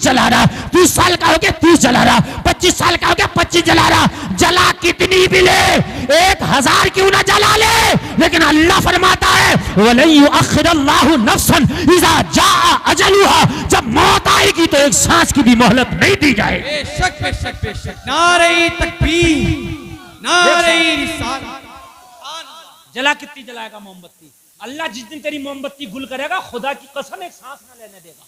जला रहा, 30 साल का हो गया 30 जला रहा, 25 साल का हो गया 25 जला रहा, जला कितनी भी ले, 1000 क्यों ना जला ले, लेकिन अल्लाह फरमाता है वलन युअख्खिरुल्लाहु नफ्सन इज़ा जाअ अजलुहा, जब मौत आएगी तो एक सांस की भी मोहलत नहीं दी जाएगी। बेशक बेशक बेशक, नारे तकबीर, नारे रिसालत। जला कितनी जलाएगा मोमबत्ती? अल्लाह जिस दिन तेरी मोमबत्ती गुल करेगा, खुदा की कसम एक सांस ना लेने देगा।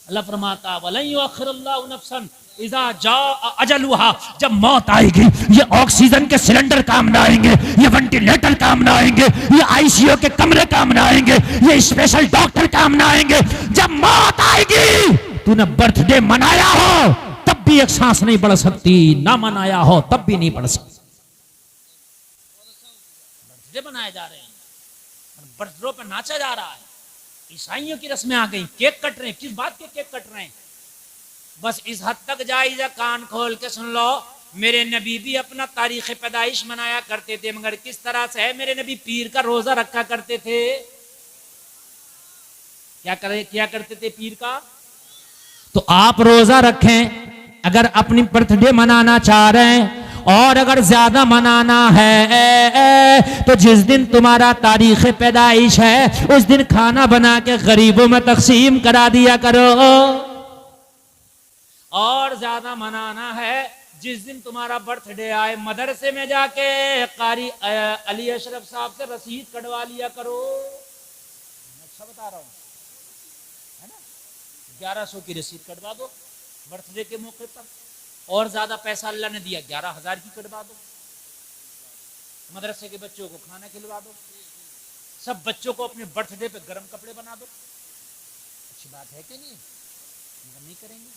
अल्लाह फरमाता वलन युअख्खिरुल्लाहु नफ्सन इज़ा जाअ अजलुहा, जब मौत आएगी ये ऑक्सीजन के सिलेंडर काम ना आएंगे, ये वेंटिलेटर काम ना आएंगे, ये आईसीयू के कमरे काम ना आएंगे, ये स्पेशल डॉक्टर काम ना आएंगे। जब मौत आएगी, तूने बर्थडे मनाया हो तब भी एक सांस नहीं बढ़ सकती, ना मनाया हो तब भी नहीं बढ़ सकती। बर्थडे मनाए जा रहे हैं, बर्थडे पर नाचा जा रहा है, ईसाइयों की रस्में आ गई, केक कट रहे हैं। किस बात के केक कट रहे हैं? बस इस हद तक जायज़, कान खोल के सुन लो, मेरे नबी भी अपना तारीख पैदाइश मनाया करते थे, मगर किस तरह से है? मेरे नबी पीर का रोजा रखा करते थे। क्या करते थे पीर का? तो आप रोजा रखें अगर अपनी बर्थडे मनाना चाह रहे हैं, और अगर ज्यादा मनाना है तो जिस दिन तुम्हारा तारीख पैदाइश है उस दिन खाना बना के गरीबों में तकसीम करा दिया करो। और ज्यादा मनाना है, जिस दिन तुम्हारा बर्थडे आए मदरसे में जाके कारी अली अशरफ साहब से रसीद कटवा लिया करो। अच्छा बता रहा हूं, है ना? 1100 की रसीद कटवा दो बर्थडे के मौके पर, और ज्यादा पैसा अल्लाह ने दिया 11,000 की कटवा दो। मदरसे के बच्चों को खाना खिलवा दो, सब बच्चों को अपने बर्थडे पे गर्म कपड़े बना दो। अच्छी बात है कि नहीं? नहीं करेंगे।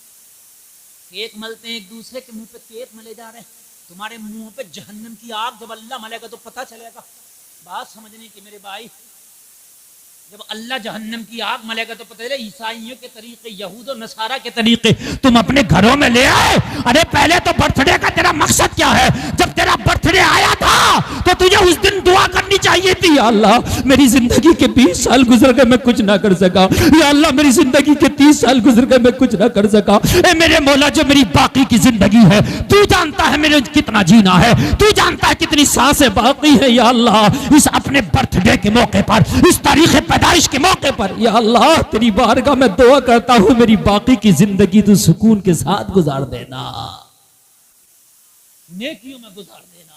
केक मलते हैं, एक दूसरे के मुंह पे केक मले जा रहे हैं। तुम्हारे मुंह पे जहन्नम की आग जब अल्लाह मलेगा तो पता चलेगा। बात समझने की मेरे भाई, जब अल्लाह जहन्नम की आग मलेगा तो पता चले ईसाइयों के तरीके, यहूद और नसारा के तरीके तुम अपने घरों में ले आए। अरे पहले तो बर्थडे का तेरा मकसद क्या है? जब तेरा बर्थडे आया था तो तुझे उस दिन दुआ करनी चाहिए थी, या अल्लाह मेरी जिंदगी के 20 साल गुजर गए मैं कुछ ना कर सका, या अल्लाह मेरी जिंदगी के 30 साल गुजर गए मैं कुछ ना कर सका। ए मेरे मौला, जो मेरी बाकी की जिंदगी है तू जानता है मेरे कितना जीना है, तू जानता है कितनी सांसें बाकी है। या अल्लाह इस अपने बर्थडे के मौके पर, इस तारीख पैदाइश के मौके पर, या अल्लाह तेरी बारगाह में दुआ करता हूं मेरी बाकी की जिंदगी तू सुकून के साथ गुजार देना, नेकियों में गुजार देना,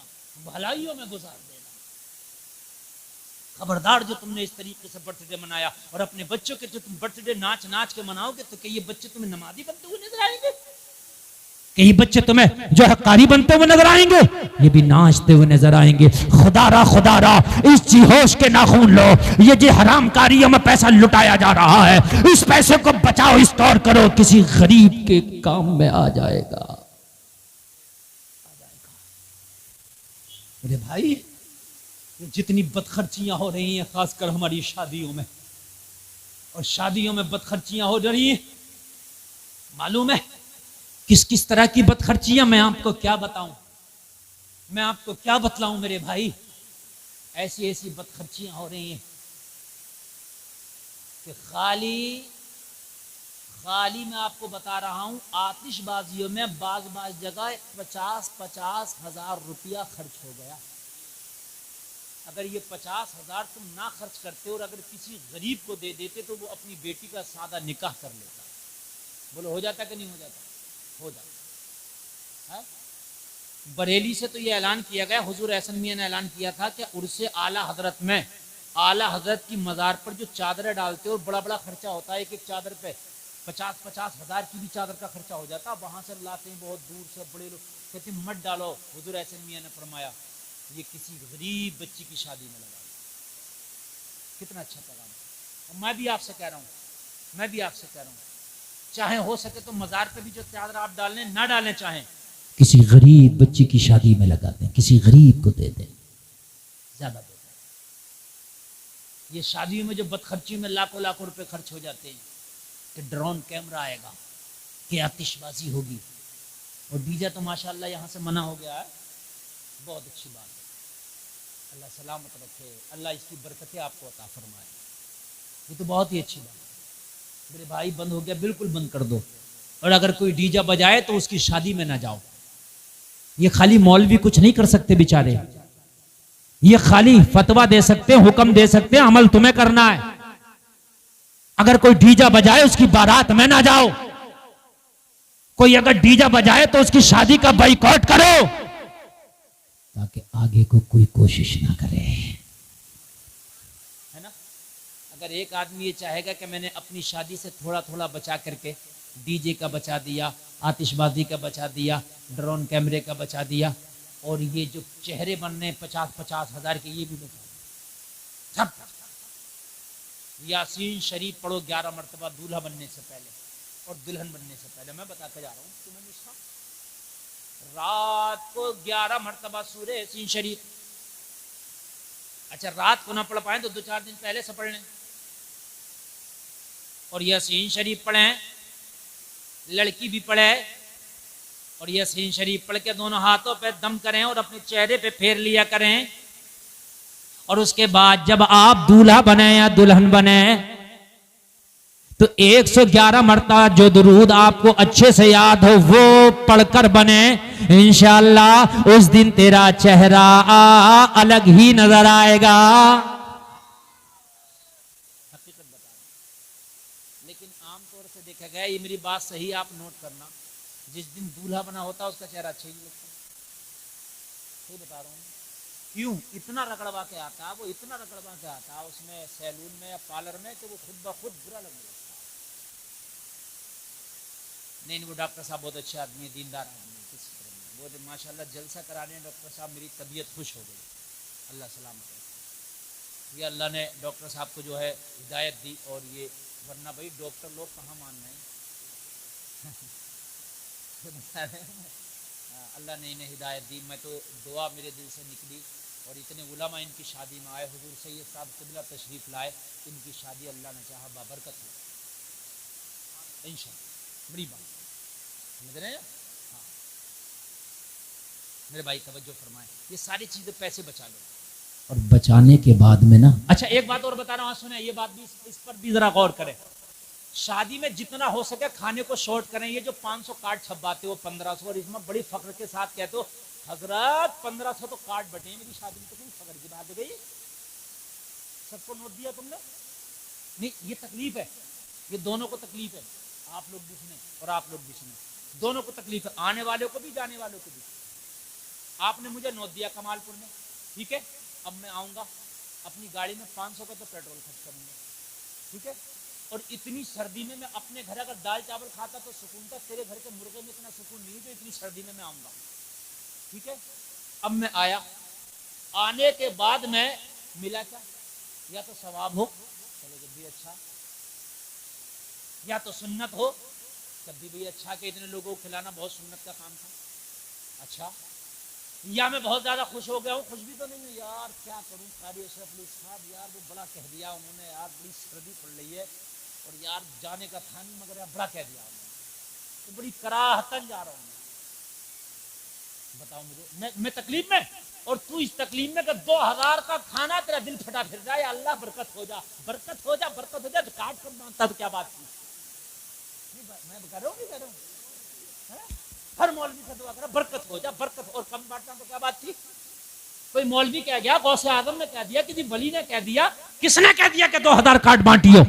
भलाइयों में गुजार देना। खबरदार जो तुमने इस तरीके से बर्थडे मनाया, और अपने बच्चों के जो तुम बर्थडे नाच नाच के मनाओगे तो क्या ये बच्चे तुम्हें नमाजी बनते हुए नजर आएंगे? कई बच्चे तुम्हें जो है कारी बनते हुए नजर आएंगे, ये भी नाचते हुए नजर आएंगे। खुदा रा इस होश के नाखून लो, ये जो हराम कारियों में पैसा लुटाया जा रहा है, इस पैसे को बचाओ, स्टोर करो, किसी गरीब के काम में आ जाएगा। मेरे भाई, जितनी बदखर्चियां हो रही हैं खासकर हमारी शादियों में, और शादियों में बदखर्चियां हो रही हैं, मालूम है किस किस तरह की बदखर्चियां? मैं आपको क्या बताऊं, मैं आपको क्या बतलाऊं मेरे भाई। ऐसी ऐसी बदखर्चियां हो रही हैं कि खाली मैं आपको बता रहा हूं, आतिशबाजियों में बाज जगह 50-50 हजार रुपया खर्च हो गया। अगर ये 50,000 तुम ना खर्च करते और अगर किसी गरीब को दे देते तो वो अपनी बेटी का सादा निकाह कर लेता। बोलो हो जाता कि नहीं हो जाता? हो जाता है। बरेली से तो ये ऐलान किया गया, हुजूर एहसन मियां ने ऐलान किया था कि उर्से आला हजरत में आला हजरत की मज़ार पर जो चादरें डालते और बड़ा बड़ा खर्चा होता है, एक एक चादर पे 50-50 हजार की भी चादर का खर्चा हो जाता, वहां से लाते हैं बहुत दूर से बड़े लोग, कहते मत डालो। हुजूर एहसन मियां ने फरमाया ये किसी गरीब बच्ची की शादी में लगा। कितना अच्छा पैगाम है। और मैं भी आपसे कह रहा हूँ, चाहे हो सके तो मज़ार पे भी जो चादर आप डालने ना डालने, चाहें किसी गरीब बच्ची की शादी में लगा दें, किसी गरीब को दे दें, ज्यादा बेहतर। ये शादियों में जो बदखर्ची में लाखों लाखों रुपए खर्च हो जाते हैं, कि ड्रोन कैमरा आएगा, कि आतिशबाजी होगी, और डीजे तो माशाल्लाह यहाँ से मना हो गया है, बहुत अच्छी बात है। अल्लाह सलामत रखे, अल्लाह इसकी बरकतें आपको अता फरमाए। ये तो बहुत ही अच्छी बात है। मेरे भाई बंद हो गया, बिल्कुल बंद कर दो, और अगर कोई डीजे बजाए तो उसकी शादी में ना जाओ। ये खाली मौलवी कुछ नहीं कर सकते बेचारे, ये खाली फतवा दे सकते हैं, हुक्म दे सकते हैं, अमल तुम्हें करना है। अगर कोई डीजा बजाए उसकी बारात में ना जाओ, कोई अगर डीजा बजाए तो उसकी शादी का बाइकआउट करो, ताकि आगे को कोई कोशिश ना करे, है ना। अगर एक आदमी ये चाहेगा कि मैंने अपनी शादी से थोड़ा थोड़ा बचा करके डीजे का बचा दिया, आतिशबाजी का बचा दिया, ड्रोन कैमरे का बचा दिया, और ये जो चेहरे बनने 50-50 हजार के ये भी बचा सब। यासीन शरीफ पढ़ो 11 मरतबा दूल्हा बनने से पहले और दुल्हन बनने से पहले। मैं बताते जा रहा हूँ तुम्हें नुस्खा। रात को 11 मरतबा सूरे यासीन शरीफ। अच्छा, रात को ना पढ़ पाए तो 2-4 दिन पहले से पढ़ लें, और यासीन शरीफ पढ़ें, लड़की भी पढ़े, और यासीन शरीफ पढ़ के दोनों हाथों पे दम करें और अपने चेहरे पे फेर लिया करें। और उसके बाद जब आप दूल्हा बने या दुल्हन बने तो 111 मरतबा जो दुरूद आपको अच्छे से याद हो वो पढ़कर बने। इंशाअल्लाह उस दिन तेरा चेहरा अलग ही नजर आएगा। हकीकत बता रहा हूं, लेकिन आमतौर से देखा गया, ये मेरी बात सही आप नोट करना, जिस दिन दूल्हा बना होता उसका चेहरा अच्छा ही नहीं लगता। सही बता रहा हूँ। क्यों? इतना रगड़वा के आता, वो इतना रगड़वा के आता उसमें सैलून में या पार्लर में, कि वो खुद ब खुद बुरा लगने लगता। नहीं, वो डॉक्टर साहब बहुत अच्छे आदमी है, दीनदार आदमी है, किसी तरह नहीं। वो माशाल्लाह जलसा कराने डॉक्टर साहब, मेरी तबीयत खुश हो गई, अल्लाह सलामत रखे। ये अल्लाह ने डॉक्टर साहब को जो है हिदायत दी, और ये वरना भाई डॉक्टर लोग कहाँ मान रहे हैं। अल्लाह ने इन्हें हिदायत दी। मैं तो दुआ मेरे दिल से निकली, और इतने उलमा इनकी शादी में आए, हुजूर सैयद साहब क़िबला तशरीफ लाए, इनकी शादी अल्लाह ने चाहा बाबरकत हो इंशाअल्लाह। बड़ी बात समझ रहे हैं? हाँ मेरे भाई तवज्जो फरमाए, ये सारी चीजें पैसे बचा लो, और बचाने के बाद में ना, अच्छा एक बात और बता रहा हूँ, सुने ये बात भी, इस पर भी जरा गौर करें। शादी में जितना हो सके खाने को शॉर्ट करें। ये जो 500 कार्ड छपवाते हो 1500, और इसमें बड़ी फख्र के साथ कहते हो हजरत 1500 तो कार्ड बटे मेरी शादी में, तो कोई फख्र की बात है गई? सबको नोट दिया तुमने? नहीं, ये तकलीफ है, ये दोनों को तकलीफ है, आप लोग भी सुने और आप लोग भी सुने, दोनों को तकलीफ है, आने वालों को भी जाने वालों को भी। आपने मुझे नोट दिया कमालपुर में, ठीक है, अब मैं आऊंगा अपनी गाड़ी में 500 का तो पेट्रोल खर्च करूंगा, ठीक है, और इतनी सर्दी में मैं अपने घर अगर दाल चावल खाता तो सुकून था, तेरे घर के मुर्गे में इतना सुकून नहीं, तो इतनी सर्दी में मैं आऊंगा, ठीक है। अब मैं आया, आने के बाद मैं मिला क्या? या तो सवाब हो, चलो जब भी अच्छा, या तो सुन्नत हो, तब भी अच्छा, कि इतने लोगों को खिलाना बहुत सुन्नत का काम था, अच्छा, या मैं बहुत ज्यादा खुश हो गया हूँ, खुश भी तो नहीं हूँ यार, क्या करूँ, कारी अशरफ अली साहब यार वो बड़ा कह दिया उन्होंने, यार बड़ी सर्दी पड़ रही है, और यार जाने का था नहीं, मगर यार बड़ा कह दिया उन्होंने, तो बड़ी कराहतन जा रहा हूँ। बताओ मुझे, मैं तकलीफ में, और तू इस तकलीफ में, 2000 का खाना तेरा दिल फटा फिर जाए, अल्लाह बरकत हो जा, बरकत हो जा, बरकत हो जा, तो काट कर मानता तो क्या बात थी? मैं कह रहा हूँ, नहीं कह रहा हूँ, हर मौलवी का दुआ करा बरकत हो जा, बरकत, और कम बांटना तो क्या बात थी? कोई मौलवी कह गया, गौसे आजम ने कह दिया, किसी वली ने कह दिया, किसने कह दिया कि 2000 कार्ड बांटियो?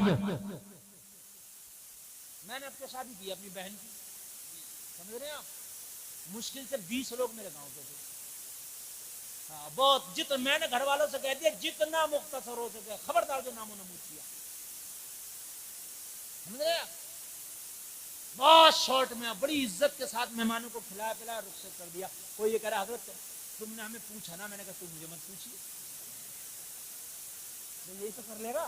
मैंने अपनी शादी की अपनी बहन की, समझ रहे हैं आप, मुश्किल से 20 लोग मेरे गांव के थे, हाँ बहुत, जितना मैंने घर वालों से कह दिया जितना मुख्तसर हो सके, खबरदार जो नामो नमूद किया, समझ रहे हैं? बहुत शॉर्ट में बड़ी इज्जत के साथ मेहमानों को खिलाया पिलाया, रुखसत कर दिया। कोई ये कह रहा हजरत तुमने हमें पूछा ना, मैंने कहा तुम मुझे मत पूछिए, तो यही तो कर लेगा,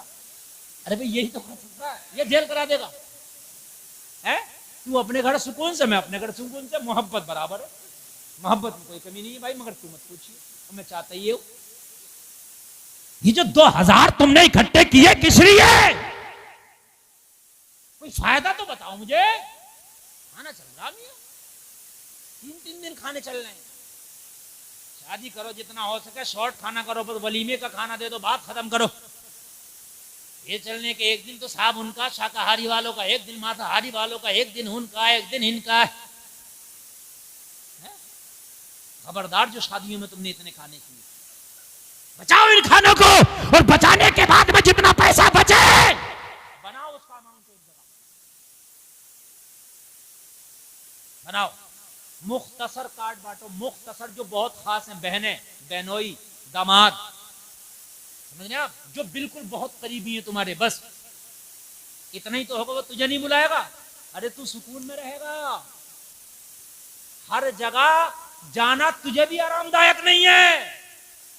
अरे भाई यही तो कर सकता है, ये जेल करा देगा, है? तू अपने घर सुकून से, मैं अपने घर सुकून से, मोहब्बत बराबर है, मोहब्बत में कोई कमी नहीं है भाई, मगर तू मत पूछिए, और मैं चाहता ये हूं। ये जो 2000 तुमने इकट्ठे किए किस लिए? कोई फायदा तो बताओ मुझे। खाना चल रहा नहीं, 3-3 दिन खाने चल रहे हैं। शादी करो जितना हो सके, शॉर्ट खाना करो, बस वलीमे का खाना दे दो, बात खत्म करो। ये चलने के एक दिन तो साहब उनका, शाकाहारी वालों का एक दिन, मांसाहारी वालों का एक दिन, उनका एक दिन इनका है? खबरदार जो शादियों में तुमने इतने खाने किए, बचाओ इन खानों को, और बचाने के बाद में जितना पैसा बचे बनाओ उसका अमाउंट एक जगह बनाओ, मुख्तसर कार्ड बांटो, मुख्तसर जो बहुत खास हैं, बहनें, बहनोई, दामाद, समझ रहे आप, जो बिल्कुल बहुत करीबी है तुम्हारे, बस इतना ही तो होगा। वो तुझे नहीं बुलाएगा, अरे तू सुकून में रहेगा। हर जगह जाना तुझे भी आरामदायक नहीं है,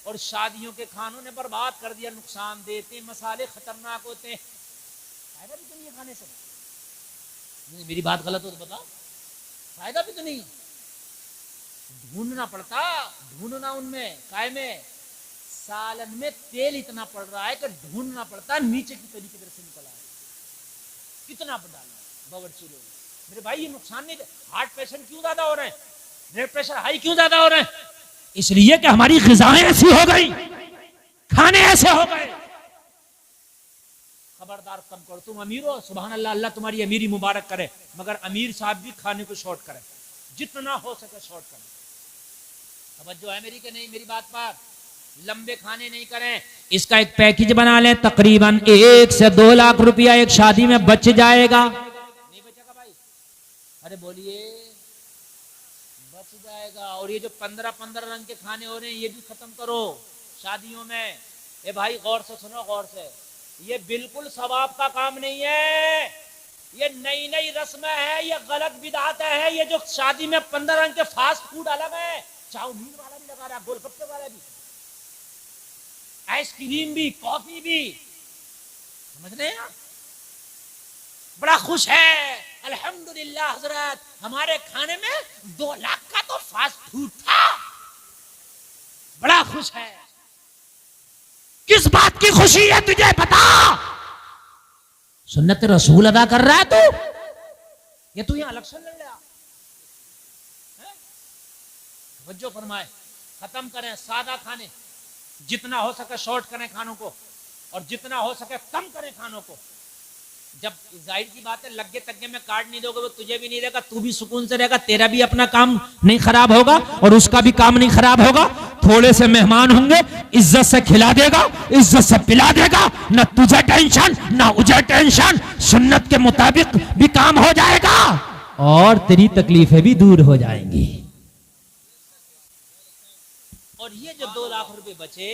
और शादियों के खानों ने बर्बाद कर दिया, नुकसान देते, मसाले खतरनाक होते हैं, फायदा भी तो नहीं है खाने से। मेरी बात गलत हो तो बताओ, फायदा भी तो नहीं, ढूंढना पड़ता, ढूंढना उनमें काय में, सालन में तेल इतना पड़ रहा है कि ढूंढना पड़ता नीचे की तरीके से निकल आए, कितना डालना बावर्ची लोग। मेरे भाई ये नुकसान नहीं, हार्ट पेशेंट क्यों ज्यादा हो रहे हैं, ब्लड प्रेशर हाई क्यों ज्यादा हो रहे हैं? इसलिए कि हमारी ग़िज़ाएं ऐसी हो गई, खाने ऐसे हो गए। खबरदार कम करो, तुम अमीर हो, सुभान अल्लाह, अल्लाह तुम्हारी अमीरी मुबारक करे, मगर अमीर साहब भी खाने को शॉर्ट करें, जितना हो सके शॉर्ट करें। तवज्जो है मेरी कि नहीं मेरी बात पर? लंबे खाने नहीं करें। इसका एक पैकेज बना लें, तकरीबन 1 से 2 लाख रुपया एक शादी में बच जाएगा। नहीं बचेगा भाई? अरे बोलिए, बच जाएगा। और ये जो 15-15 रंग के खाने हो रहे हैं, ये भी खत्म करो शादियों में। ए भाई गौर से सुनो, गौर से, ये बिल्कुल सवाब का काम नहीं है, ये नई नई रस्में है, ये गलत बिदात है। ये जो शादी में 15 रंग के फास्ट फूड अलग है, चाउमीन वाला भी लगा रहा है, गोलगप्पे वाला भी, आइसक्रीम भी, कॉफी भी, समझ रहे हैं? बड़ा खुश है, अल्हम्दुलिल्लाह हजरत, हमारे खाने में 2 लाख का तो फास्ट फूड था, बड़ा खुश है। किस बात की खुशी है तुझे बता? सुन्नत रसूल अदा कर रहा है तू, ये तू यहां इलेक्शन लड़ रहा है? तवज्जो फरमाए, खत्म करें सादा खाने, जितना हो सके शॉर्ट करें खानों को, और जितना हो सके कम करें खानों को। जब जाहिर की बात है, लग्गे तग्गे में कार्ड नहीं दोगे, वो तुझे भी नहीं देगा, तू भी सुकून से रहेगा, तेरा भी अपना काम नहीं खराब होगा और उसका भी काम नहीं खराब होगा। थोड़े से मेहमान होंगे, इज्जत से खिला देगा, इज्जत से पिला देगा, न तुझे टेंशन न मुझे टेंशन, सुन्नत के मुताबिक भी काम हो जाएगा और तेरी तकलीफें भी दूर हो जाएंगी। और ये जो 2 लाख रुपए बचे,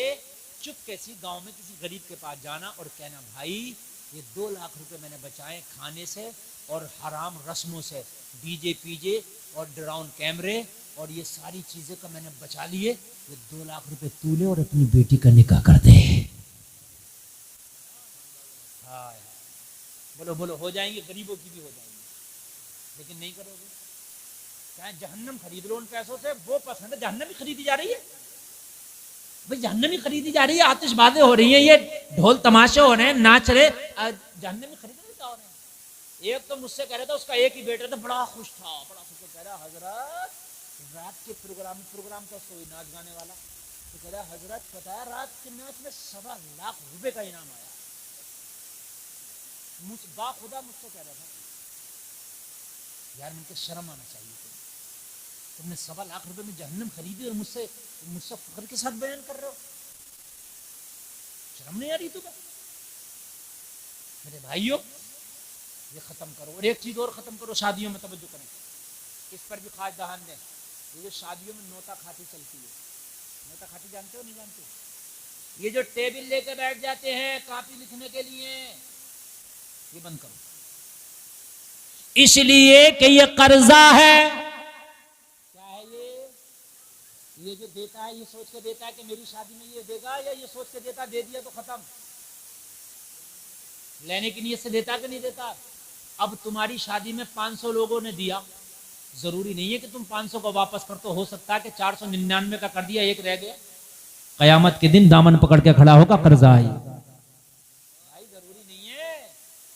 चुपके से गांव में किसी गरीब के पास जाना और कहना, भाई ये 2 लाख रुपए मैंने बचाए खाने से और हराम रस्मों से, डीजे पीजे और ड्रोन कैमरे और ये सारी चीजें का मैंने बचा लिए, ये 2 लाख रुपए तू ले और अपनी बेटी का निकाह कर दे। हाँ बोलो बोलो, हो जाएंगे, गरीबों की भी हो जाएंगी, लेकिन नहीं करोगे। चाहे जहन्नम खरीद लो उन पैसों से, वो पसंद है, जहन्नम ही खरीदी जा रही है भाई, जहन्नम ही खरीदी जा रही है, आतिशबाजें हो रही हैं, ये ढोल तमाशे हो रहे हैं, नाच रहे, जहन्नम ही खरीदने क्या हो रहे हैं। एक तो मुझसे कह रहा था, उसका एक ही बेटा था, बड़ा खुश था, बड़ा खुश, कह रहा हजरत रात के प्रोग्राम का सोई नाच गाने वाला, तो कह रहा हजरत पता है रात के नाच में 1.25 लाख रुपए का इनाम आया। बाखुदा मुझसे कह रहा था, यार मुझे शर्म आना चाहिए, तुमने 1.25 लाख रुपए में जहन्नम खरीदी और मुझसे फख्र के साथ बयान कर रहे हो, शर्म नहीं आ रही तुम्हें? मेरे भाइयों, ये खत्म करो। और एक चीज और खत्म करो, शादियों में तवज्जो करें, इस पर भी खास ध्यान दें। ये जो शादियों में नोता खाती चलती है, नोता खाती जानते हो नहीं जानते? ये जो टेबल लेके बैठ जाते हैं कॉपी लिखने के लिए, ये बंद करो, इसलिए कि ये कर्जा है। ये जो देता है, ये सोच के देता है कि मेरी शादी में ये देगा, या ये सोच के देता, दे दिया तो खत्म, लेने की नीयत से देता कि नहीं देता? अब तुम्हारी शादी में 500 लोगों ने दिया, जरूरी नहीं है कि तुम 500 को वापस कर, तो हो सकता है कि 499 का कर दिया, एक रह गया, कयामत के दिन दामन पकड़ के खड़ा होगा कर्जा ही। भाई जरूरी नहीं है।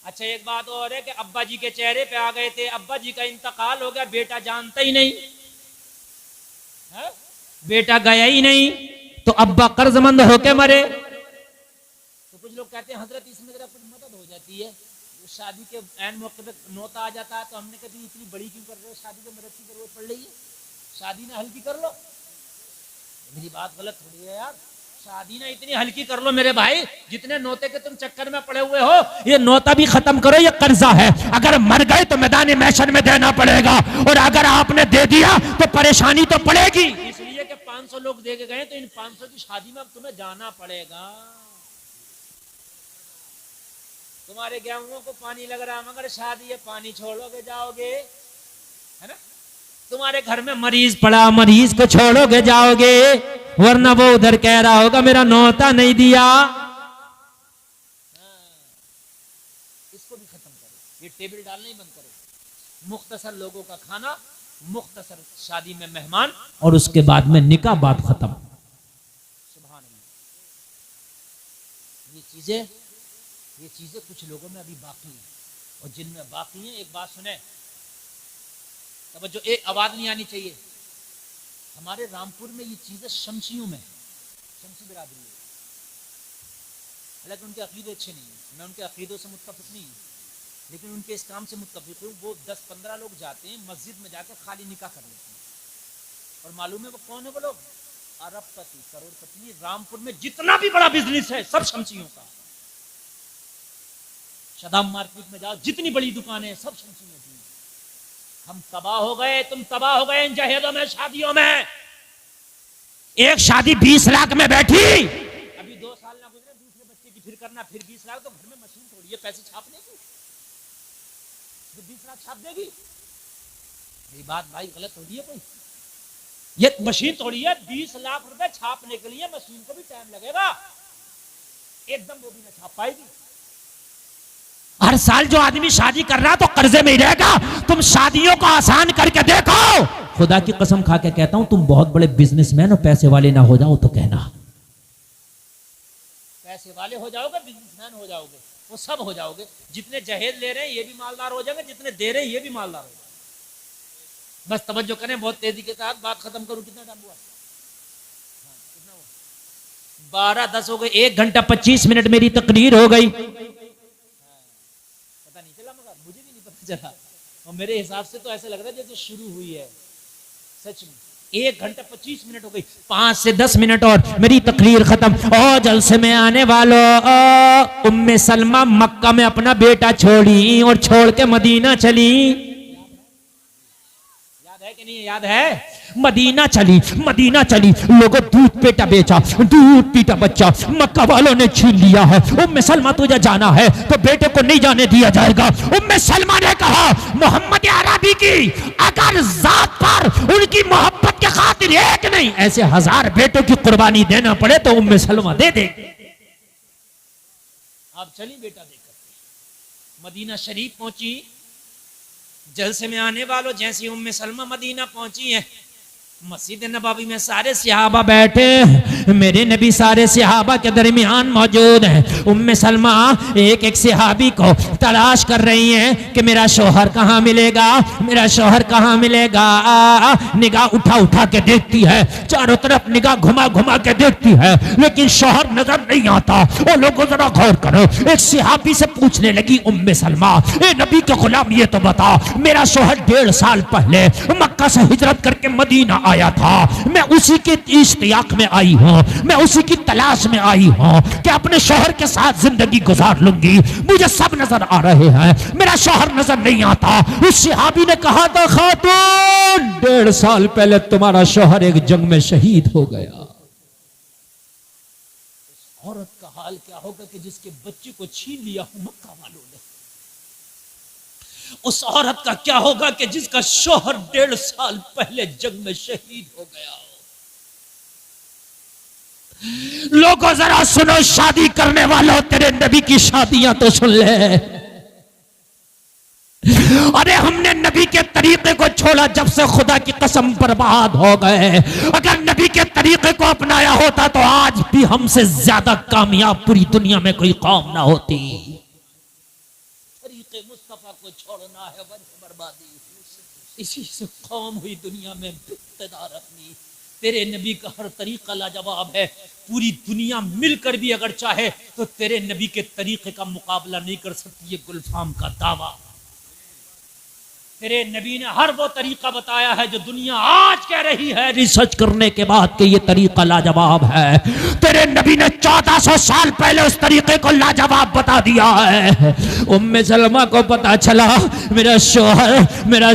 अच्छा एक बात और है कि अब्बा जी के चेहरे पे आ गए थे, अब्बा जी का इंतकाल हो गया, बेटा जानता ही नहीं है? बेटा गया ही नहीं, तो अब्बा कर्जमंद होके मरे। तो कुछ लोग कहते हैं हजरत इसमें जरा कुछ कहती है शादी के ऐन मौके पे नौता आ जाता है तो हमने कभी इतनी बड़ी क्यों कर रहे हो, शादी में मदद की जरूरत पड़ रही है, शादी ना हल्की कर लो। मेरी बात गलत थोड़ी है यार, शादी ना इतनी हल्की कर लो मेरे भाई, जितने नौते के तुम चक्कर में पड़े हुए हो ये नौता भी खत्म करो, ये कर्जा है, अगर मर गए तो मैदान महशर में देना पड़ेगा, और अगर आपने दे दिया तो परेशानी तो पड़ेगी। इसलिए कि 500 लोग दे के गए तो इन 500 की शादी में अब तुम्हें जाना पड़ेगा। तुम्हारे गेहूं को पानी लग रहा मगर शादी है पानी छोड़ोगे जाओगे, है ना। तुम्हारे घर में मरीज पड़ा, मरीज को छोड़ोगे जाओगे, वरना वो उधर कह रहा होगा मेरा नौता नहीं दिया। इसको भी खत्म करो, ये टेबल डालना ही बंद करो। मुख्तसर लोगों का खाना, मुख्तसर शादी में मेहमान, और उसके बाद में निकाह, बात खत्म। सुभान अल्लाह। ये चीजें कुछ लोगों में अभी बाकी हैं, और जिनमें बाकी हैं एक बात सुने, तब जो एक आवाज नहीं आनी चाहिए। हमारे रामपुर में ये चीजें शमसियों में, शमसी बिरादरी है, हालांकि उनके अकीदे अच्छे नहीं है, मैं उनके अकीदों से मुत्तफिक नहीं हूँ, लेकिन उनके इस काम से मुत्तफिक हूँ। वो 10-15 लोग जाते हैं मस्जिद में जाकर खाली निकाह कर लेते हैं, और मालूम है वो कौन है वो लोग? अरबपति, करोड़पति। रामपुर में जितना भी बड़ा बिजनेस है सब शमसियों का। शदाम मार्केट में जाओ, जितनी बड़ी दुकानें हैं सब शमसियों की। हम तबाह हो गए, तुम तबाह हो गए इन जहेजों में, शादियों में। एक शादी 20 लाख में बैठी, अभी 2 साल ना गुजरे दूसरे बच्चे की फिर करना, फिर 20 लाख। तो घर में मशीन थोड़ी है पैसे छापने की, जो 20 लाख छाप देगी। ये बात भाई गलत हो रही है कोई, ये मशीन थोड़ी है 20 लाख रुपए छापने के लिए, मशीन को भी टाइम लगेगा, एकदम वो भी ना छाप पाएगी। हर साल जो आदमी शादी कर रहा तो कर्जे में ही रहेगा। तुम शादियों को आसान करके देखो, खुदा की कसम खा के कहता हूं, तुम बहुत बड़े बिजनेसमैन और पैसे वाले ना हो जाओ तो कहना। पैसे वाले हो जाओगे, बिजनेसमैन हो जाओगे, वो सब हो जाओगे। जितने जहेज ले रहे हैं ये भी मालदार हो जाएंगे, जितने दे रहे हैं ये भी मालदार हो जाएंगे। बस तवज्जो करें, बहुत तेजी के साथ बात खत्म करूं। कितना टाइम हुआ? 12:10 हो गए, 1 घंटा 25 मिनट मेरी तकरीर हो गई। मुझे भी नहीं पता चला, और मेरे हिसाब से तो ऐसा लग रहा है जैसे शुरू हुई है। सच में 1 घंटा 25 मिनट हो गई, 5 से 10 मिनट और मेरी तकरीर खत्म। ओ जलसे में आने वालों, उम्मे सलमा मक्का में अपना बेटा छोड़ी और छोड़ के मदीना चली। याद है कि नहीं? याद है। मदीना चली, मदीना चली, लोगों दूध पेटा बेचा, दूध पीटा बच्चा मक्का वालों ने छीन लिया है। उम्मे सलमा तुझे जाना है तो बेटे को नहीं जाने दिया जाएगा। उम्मे सलमा ने कहा मोहम्मद अरबी की अगर जात पर उनकी मोहब्बत के खातिर एक नहीं ऐसे 1000 बेटों की कुर्बानी देना पड़े तो उम्मे सलमा दे दे। अब चली बेटा देकर मदीना शरीफ पहुंची। जलसे में आने वालों, जैसी उम्मे सलमा मदीना पहुंची है, मस्जिद नबवी में सारे सहाबा बैठे, मेरे नबी सारे सहाबा के दरमियान मौजूद हैं। उम्मे सलमा एक एक सहाबी को तलाश कर रही हैं कि मेरा शौहर कहाँ मिलेगा, मेरा शौहर कहाँ मिलेगा। निगाह उठा उठा के देखती है, चारों तरफ निगाह घुमा घुमा के देखती है, लेकिन शौहर नजर नहीं आता। वो लोगों जरा गौर करो, एक सहाबी से पूछने लगी उम्मे सलमा, ए नबी के गुलाम ये तो बता, मेरा शौहर 1.5 साल पहले मक्का से हिजरत करके मदीना आया था, मैं उसी के इश्तियाक में आई हूं, मैं उसी की तलाश में आई हूं कि अपने शौहर के साथ जिंदगी गुजार लूंगी। मुझे सब नजर आ रहे हैं, मेरा शौहर नजर नहीं आता। उस सहाबी ने कहा था खातून 1.5 साल पहले तुम्हारा शौहर एक जंग में शहीद हो गया। औरत का हाल क्या होगा कि जिसके बच्चे को छीन लिया हो मक्का वालों ने। उस औरत का क्या होगा कि जिसका शौहर 1.5 साल पहले जंग में शहीद हो गया। लोगों जरा सुनो, शादी करने वालों, तेरे नबी की शादियां तो सुन ले। अरे हमने नबी के तरीके को छोड़ा, जब से खुदा की कसम बर्बाद हो गए। अगर नबी के तरीके को अपनाया होता तो आज भी हमसे ज्यादा कामयाब पूरी दुनिया में कोई कौम ना होती। तरीके मुस्तफा को छोड़ना है बर्बादी। इसी से कौम हुई दुनिया में इब्तिदा अपनी। तेरे नबी का हर तरीका लाजवाब है। पूरी दुनिया मिलकर भी अगर चाहे तो तेरे नबी के तरीके का मुकाबला नहीं कर सकती। ये गुलफाम का दावा। तेरे नबी ने हर वो तरीका बताया है जो दुनिया आज कह रही है रिसर्च करने के बाद कि ये तरीका लाजवाब है। तेरे नबी ने 1400 साल पहले उस तरीके को लाजवाब बता दिया है। उम्मे सलमा को पता चला मेरा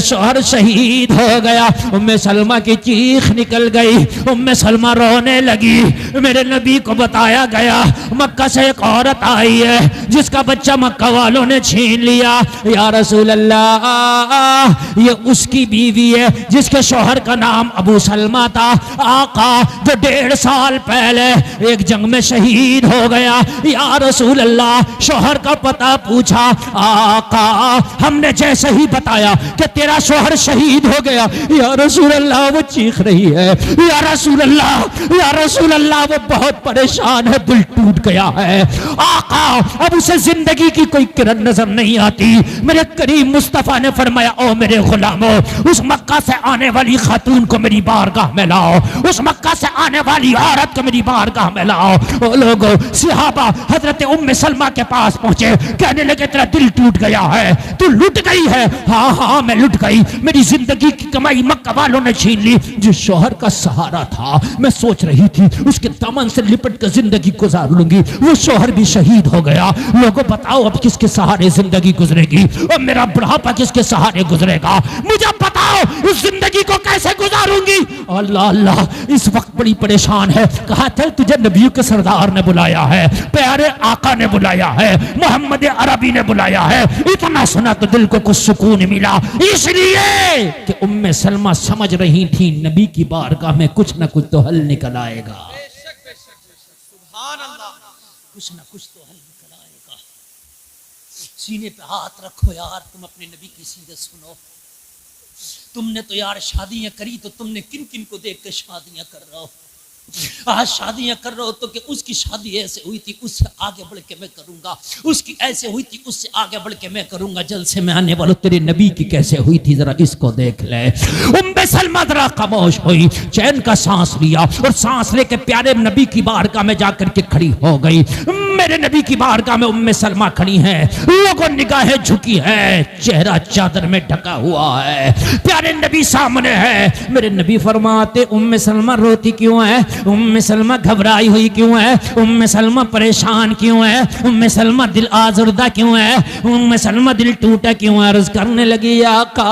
शौहर शहीद हो गया। उम्मे सलमा की चीख निकल गई। उम्मे सलमा रोने लगी। मेरे नबी को बताया गया मक्का से एक औरत आई है जिसका बच्चा मक्का वालों ने छीन लिया। या रसूल अल्लाह, ये उसकी बीवी है जिसके शौहर का नाम अबू सलमा था। आका जो 1.5 साल पहले एक जंग में शहीद हो गया। या रसूल अल्लाह, शौहर का पता पूछा। आका हमने जैसे ही बताया कि तेरा शौहर शहीद हो गया, या रसूल अल्लाह वो चीख रही है। या रसूल अल्लाह वो बहुत परेशान है, दिल टूट गया है। आका अब उसे जिंदगी की कोई किरण नजर नहीं आती। मेरे करीम मुस्तफा ने फरमाया, ओ मेरे गुलामों, उस मक्का से आने वाली खातून को मेरी बारगाह में लाओ। उस मक्का से आने वाली औरत को मेरी बारगाह में लाओ। ओ लोगों, सहाबा हजरत उम्मे सलमा के पास पहुंचे, कहने लगे तेरा दिल टूट गया है, तू लुट गई है। हाँ मैं लुट गई, मेरी जिंदगी की कमाई मक्का वालों ने छीन ली। जो शौहर का सहारा था, मैं सोच रही थी उसके दामन से लिपट कर जिंदगी गुजार लूंगी, वो शौहर भी शहीद हो गया। लोगों बताओ अब किसके सहारे जिंदगी गुजरेगी? और मेरा बुढ़ापा किसके सहारे गुजरेगा? मुझे बताओ इस जिंदगी को कैसे गुजारूंगी? अल्लाह अल्लाह, इस वक्त बड़ी परेशान है। कहा था तुझे नबियों के सरदार ने बुलाया है, प्यारे आका ने बुलाया है, मोहम्मद अरबी ने बुलाया है। इतना सुना तो दिल को कुछ सुकून मिला, इसलिए कि उम्मे सलमा समझ रही थी नबी की बारगाह में कुछ ना कुछ तो हल निकल आएगा। कुछ ना कुछ तो हल निकल आएगा। सीने पे हाथ रखो यार, तुम अपने नबी की सीरत सुनो। तुमने तो यार शादियां करी, तो तुमने किन किन को देख के शादियां कर रहे हो? आज शादियां कर रहे हो तो कि उसकी शादी ऐसे हुई थी, उससे आगे बढ़ के मैं करूंगा, उसकी ऐसे हुई थी, उससे आगे बढ़ के मैं करूंगा। जल्द से मैं आने वालों, तेरे नबी की कैसे हुई थी जरा इसको देख ले। उम्मे सलमा जरा खामोश हुई, चैन का सांस लिया और सांस लेके प्यारे नबी की बारगाह में जाकर के खड़ी हो गई। मेरे नबी की बारगाह में उम्मे सलमा खड़ी है, लोगों निगाहें झुकी है, चेहरा चादर में ढका हुआ है, प्यारे नबी सामने है। मेरे नबी फरमाते उम्मे सलमा रोती क्यों है? उम्मे सलमा घबराई हुई क्यों है? उम्मे सलमा परेशान क्यों है? उम्मे सलमा दिल आज़ुर्दा क्यों है? उम्मे सलमा दिल टूटा क्यों है? अर्ज़ करने लगी, आका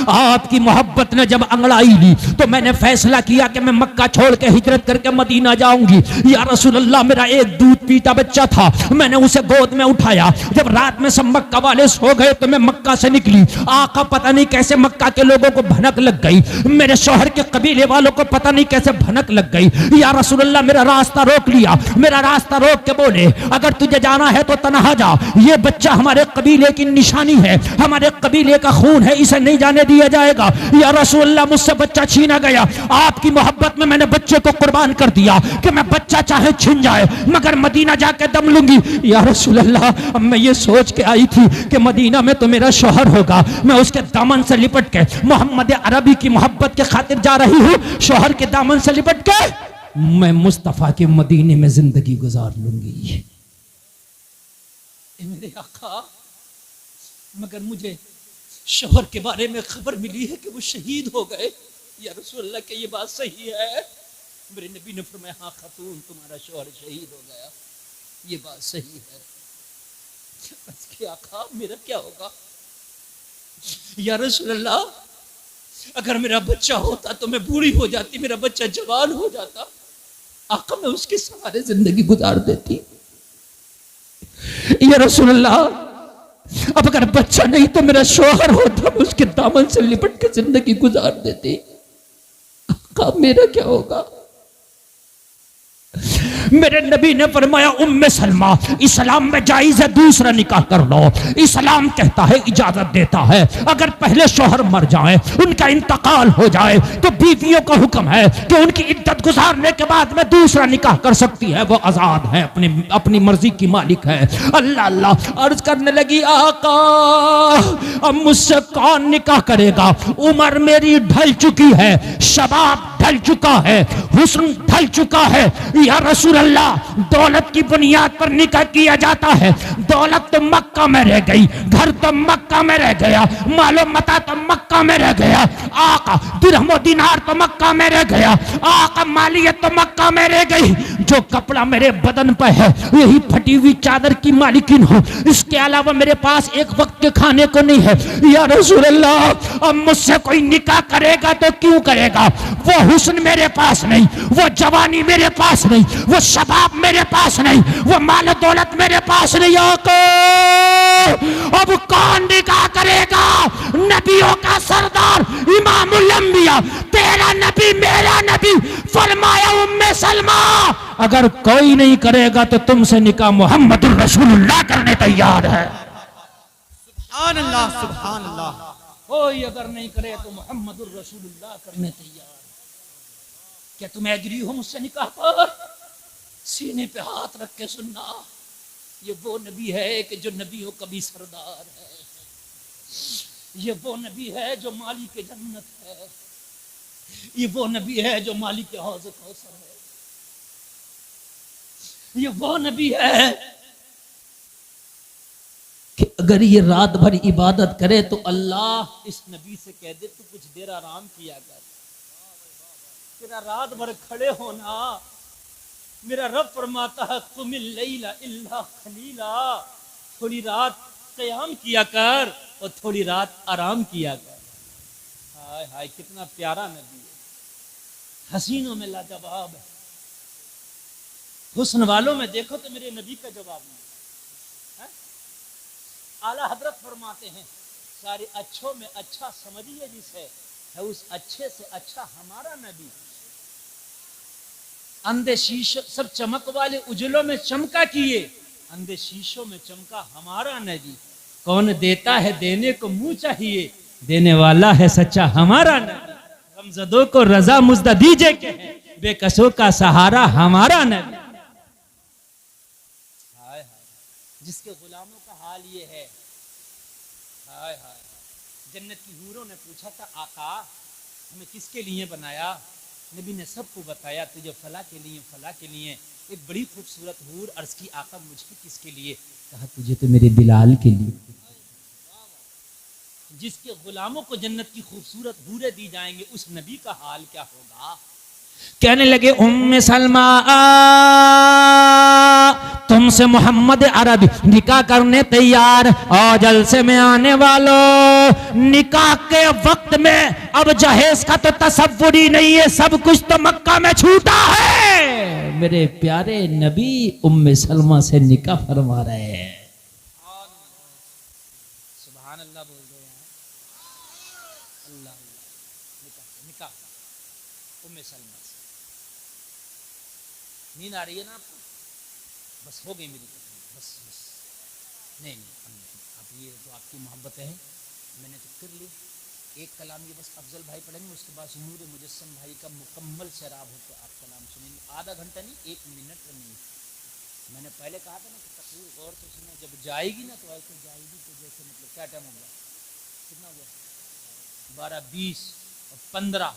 आपकी मोहब्बत ने जब अंगड़ाई ली तो मैंने फैसला किया कि मैं मक्का छोड़ के हिजरत करके मदीना जाऊंगी। या रसूल अल्लाह, मेरा एक दूध पीता बच्चा था, मैंने उसे गोद में उठाया। जब रात में सब मक्का वाले सो गए तो मैं मक्का से निकली। आका पता नहीं कैसे मक्का के लोगों को भनक लग गई, मेरे शौहर के कबीले वालों को पता नहीं कैसे भनक लग गई। या रसूल अल्लाह, मेरा रास्ता रोक लिया। मेरा रास्ता रोक के बोले, अगर तुझे जाना है तो तन्हा जा, ये बच्चा हमारे कबीले की निशानी है, हमारे कबीले का खून है, इसे नहीं जाने दिया जाएगा। या रसूल अल्लाह, मुझसे बच्चा छीना गया, आपकी मोहब्बत में मैंने बच्चे को कुर्बान कर दिया कि मैं बच्चा चाहे छिन जाए मगर मदीना जाके दम लूंगी। या रसूल अल्लाह, अब मैं ये सोच के आई थी कि मदीना में तो मेरा शौहर होगा, मैं उसके दामन से लिपट के मोहम्मद अरबी की मोहब्बत के खातिर जा रही हूँ, शौहर के दामन से लिपट के मैं मुस्तफा के मदीने में जिंदगी गुजार लूंगी। मेरे आका, मगर मुझे शौहर के बारे में खबर मिली है कि वो शहीद हो गए। या रसूल अल्लाह, के ये बात सही है? मेरे नबी ने फरमाया, हाँ खातून, तुम्हारा शौहर शहीद हो गया, ये बात सही है। उसके आका, मेरा क्या होगा? या रसूल अल्लाह, अगर मेरा बच्चा होता तो मैं बूढ़ी हो जाती, मेरा बच्चा जवान हो जाता, आका मैं उसके सहारे जिंदगी गुजार देती। या रसूल अल्लाह, अब अगर बच्चा नहीं तो मेरा शौहर होता, मैं उसके दामन से लिपट के जिंदगी गुजार देती। आका मेरा क्या होगा? मेरे नबी ने फरमाया, उम्मे सलमा, इस्लाम में जायज है दूसरा निकाह कर लो। इस्लाम कहता है, इजाजत देता है, अगर पहले शौहर मर जाए, उनका इंतकाल हो जाए, तो बीवियों का हुक्म है कि उनकी इद्दत गुजारने के बाद में दूसरा निकाह कर सकती है। वो आजाद है, अपनी मर्जी की मालिक है। अल्लाह अल्लाह, अर्ज करने लगी, आका अब मुझसे कौन निकाह करेगा? उम्र मेरी ढल चुकी है, शबाब ढल चुका है, हुस्न ढल चुका है। या रसूल अल्लाह, दौलत की बुनियाद पर निकाह किया जाता है। दौलत तो मक्का में रह गई, घर तो मक्का में रह गया, मालो मता तो मक्का में रह गया, आका दिरहमो दिनार तो मक्का में रह गया, आका मालियत तो मक्का में रह गई। जो कपड़ा मेरे बदन पर है यही फटी हुई चादर की मालिकिन हो, इसके अलावा मेरे पास एक वक्त के खाने को नहीं है। या रसूल अल्लाह, अब मुझसे कोई निकाह करेगा तो क्यों करेगा? वो हुस्न मेरे पास नहीं, वो जवानी मेरे पास नहीं, वो शबाब मेरे पास नहीं, वो माल दौलत मेरे पास नहीं। आका अब कौन निकाह करेगा? नबियों का सरदार इमामुल अंबिया, तेरा नबी मेरा नबी, फरमाया उम्मे सलमा, अगर कोई नहीं करेगा तो तुमसे निकाह मोहम्मद रसूलुल्लाह करने तैयार है। सुभान अल्लाह, सुभान अल्लाह। कोई अगर नहीं करे तो मोहम्मद रसूलुल्लाह करने तैयार। क्या तुम एग्री हो मुझसे निकाह पर? सीने पे हाथ रख के सुनना, ये वो नबी है कि जो नबियों का भी सरदार है। ये वो नबी है जो मालिक जन्नत है। ये वो नबी है जो मालिक हौज कौसर है। ये वो नबी है कि अगर ये रात भर इबादत करे तो अल्लाह इस नबी से कह दे तू कुछ देर आराम किया कर। तेरा रात भर खड़े होना, मेरा रब फरमाता है कुमिल लैला इल्ला खलीला, थोड़ी रात क़याम किया कर और थोड़ी रात आराम किया कर। हाय हाय, कितना प्यारा नबी है, हसीनों में लाजवाब है। हुस्न वालों में देखो तो मेरे नबी का जवाब नहीं है। आला हजरत फरमाते हैं सारे अच्छों में अच्छा समझिए जिसे है, उस अच्छे से अच्छा हमारा नबी। अंधे शीशो सब चमक वाले उजलों में चमका किए, अंधे शीशों में चमका हमारा नबी। कौन देता है देने को मुंह चाहिए, देने वाला है सच्चा हमारा नबी। गमज़दों को रजा मुज़्दा दीजिए के है, बेकसों का सहारा हमारा नबी। हाय हाय, जिसके गुलामों का हाल ये है। हाय हाय, जन्नत की हूरों ने पूछा था आका हमें किसके लिए बनाया? नबी ने सबको बताया, तुझे फला के लिए, फला के लिए। एक बड़ी खूबसूरत हूर अर्ज की आका मुझे किसके लिए? कहा तुझे तो मेरे बिलाल के लिए। जिसके गुलामों को जन्नत की खूबसूरत हूरें दी जाएंगे, उस नबी का हाल क्या होगा? कहने लगे उम्मे सलमा तुमसे मोहम्मद अरबी निकाह करने तैयार। और जलसे में आने वालों, निकाह के वक्त में अब जहेज का तो तसव्वुर ही नहीं है, सब कुछ तो मक्का में छूटा है। मेरे प्यारे नबी उम्मे सलमा से निकाह फरमा रहे हैं। सुभान अल्लाह बोल रहे हैं। अल्लाह निकाह निकाह उम्मे सलमा से। नींद आ रही है ना आपको? बस हो गई मेरी तकलीफ, बस बस। नहीं अब ये तो आपकी मोहब्बत है, मैंने तो कर ली। एक कलाम ये बस अफजल भाई पढ़ेंगे, उसके बाद नूर मुजस्सम भाई का मुकम्मल शराब हो तो आप कलाम सुनेंगे। आधा घंटा नहीं, 1 मिनट नहीं। मैंने पहले कहा था ना कि तकरीर गौर से सुने, जब जाएगी ना तो ऐसे जाएगी तो जैसे मतलब क्या टाइम हो गया, कितना हुआ? 12:20 और 15,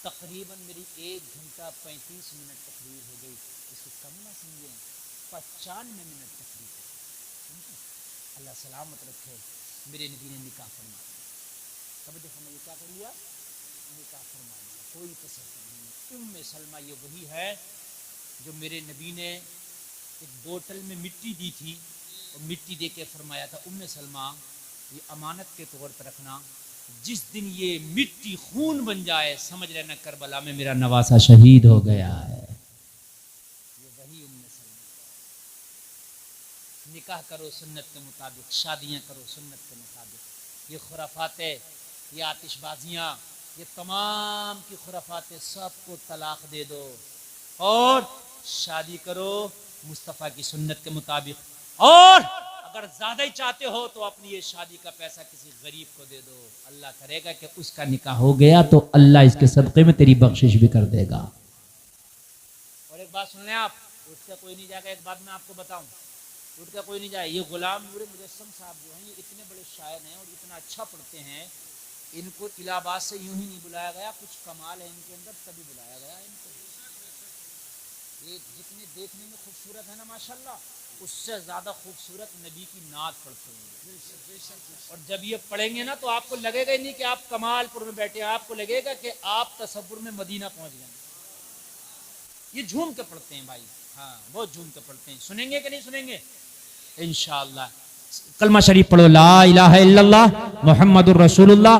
तकरीबन मेरी 1 घंटा 35 मिनट तकरीर हो गई। इसको कम ना समझे, 95 मिनट तकरीर। अल्लाह सलामत रखे। मेरे नबी ने निकाह फरमा दिया। तब देखो मैं ये क्या कर लिया, निकाह फरमा लिया, कोई तसव्वुर नहीं। उम्मे सलमा ये वही है जो मेरे नबी ने एक बोतल में मिट्टी दी थी और मिट्टी दे के फरमाया था उम्मे सलमा ये अमानत के तौर पर रखना, जिस दिन ये मिट्टी खून बन जाए समझ लेना करबला में मेरा नवासा शहीद हो गया है। ये वही उम्मे सलमा। निकाह करो सुन्नत के मुताबिक, शादियां करो सुन्नत के मुताबिक। ये खुराफाते, ये आतिशबाजियां, ये तमाम की खुराफाते सबको तलाक दे दो और शादी करो मुस्तफ़ा की सुन्नत के मुताबिक। और अगर ज्यादा ही चाहते हो तो अपनी ये शादी का पैसा किसी गरीब को दे दो, अल्लाह करेगा कि उसका निकाह हो गया तो अल्लाह इसके सदक़े में तेरी बख्शिश भी कर देगा। और एक बात सुन लें आप, उठ के कोई नहीं जाएगा। एक बात मैं आपको बताऊं, उठ के कोई नहीं जाए। ये गुलाम नूर मुजस्सम साहब जो हैं, ये इतने बड़े शायर हैं और इतना अच्छा पढ़ते हैं, इनको इलाहाबाद से यूं ही नहीं बुलाया गया, कुछ कमाल है इनके अंदर तभी बुलाया गया इनको। ये जितने देखने में खूबसूरत है ना माशाल्लाह, उससे ज्यादा खूबसूरत नबी की नात पढ़ते होंगे। और जब ये पढ़ेंगे ना तो आपको लगेगा ही नहीं कि आप कमालपुर में बैठे, आपको लगेगा कि आप तसव्वुर में मदीना पहुंच गए। ये झूम के पढ़ते हैं भाई, हाँ बहुत झूम के पढ़ते हैं। सुनेंगे कि नहीं सुनेंगे इंशाअल्लाह। कलमा शरीफ पढ़ो, ला इलाहा इल्लल्लाह मुहम्मदुर रसूलुल्लाह